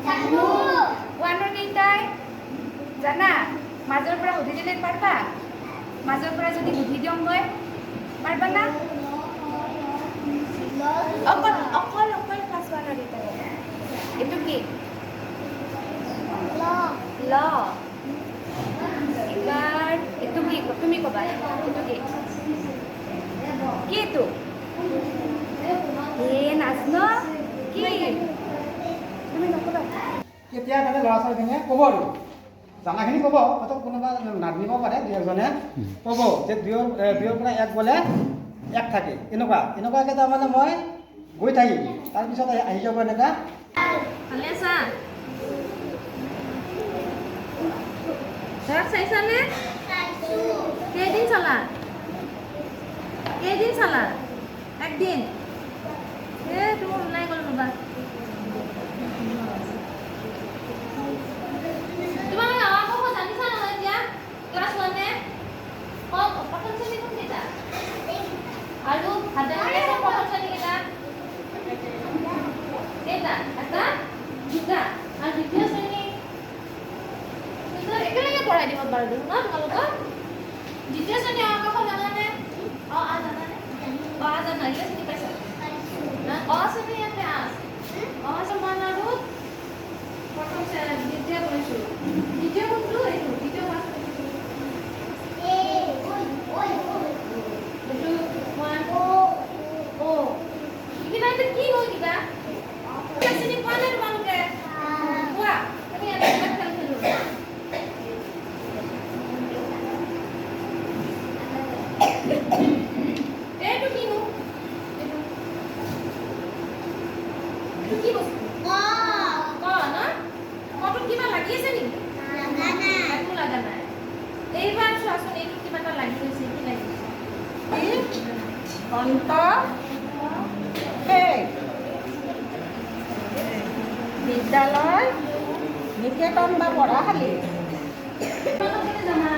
ওৱানৰ কেইটাই জানা মাজৰ পৰা সুধি দিলে পাৰবা মাজৰ পৰা যদি সুধি দিওঁ মই পাৰবা না অকল অকল অকল ক্লাছ ওৱানৰ কেইটাই এইটো কি ল এবাৰ এইটো কি তুমি ক'বা এইটো কি কি এইটো নাজনো কি তুমি নক'বা কেতিয়া মানে ল'ৰা ছোৱালীখিনিয়ে ক'ব আৰু জানাখিনি ক'ব হয়তো কোনোবা নাজানিব পাৰে দুই এজনে ক'ব যে দুইৰ পৰা এক গ'লে এক থাকে এনেকুৱাকৈ তাৰমানে মই গৈ থাকিম তাৰপিছত আহি যাব এনেকুৱা ভালে আছা ঘৰত চাইছানে কেইদিন চালা একদিন তোমাৰ ওলাই গ'ল ৰ'বা তোমালোকে আকৌ জানিছা নহয় এতিয়া ক্লাছ ওৱানে প্ৰথম শ্ৰেণী কোনকেইটা আৰু সাধাৰণ প্ৰথম শ্ৰেণী কেইটা এটা দুটা আৰু দ্বিতীয় শ্ৰেণী একেলগে পঢ়াই দিব পাৰোঁ দেখোন ন তোমালোকক দ্বিতীয় শ্ৰেণী আকাশ জানানে জানানে জানা ইংলিছ চিনি পাইছা শ্ৰেণী ইয়াতে সমান আৰু প্ৰথম শ্ৰেণী দ্বিতীয় কৰিছোঁ দ্বিতীয় কোনটো এইটো দ্বিতীয় ক্লাছ কি হ'ল কিবা চিনি পোৱা নাই তোমালোকে কোৱা তুমি এটা খেল খেলো এইটো কিনো এইটো কি বস্তু ন কটোত কিবা লাগি আছে নেকি একো লগা নাই এইবাৰ চোৱাচোন এইটোত কিবা এটা লাগি গৈছে কি লাগিছে অন্ত বিদ্যালয় নিকেতন বা পঢ়াশালী জানা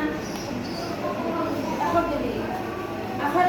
আখৰ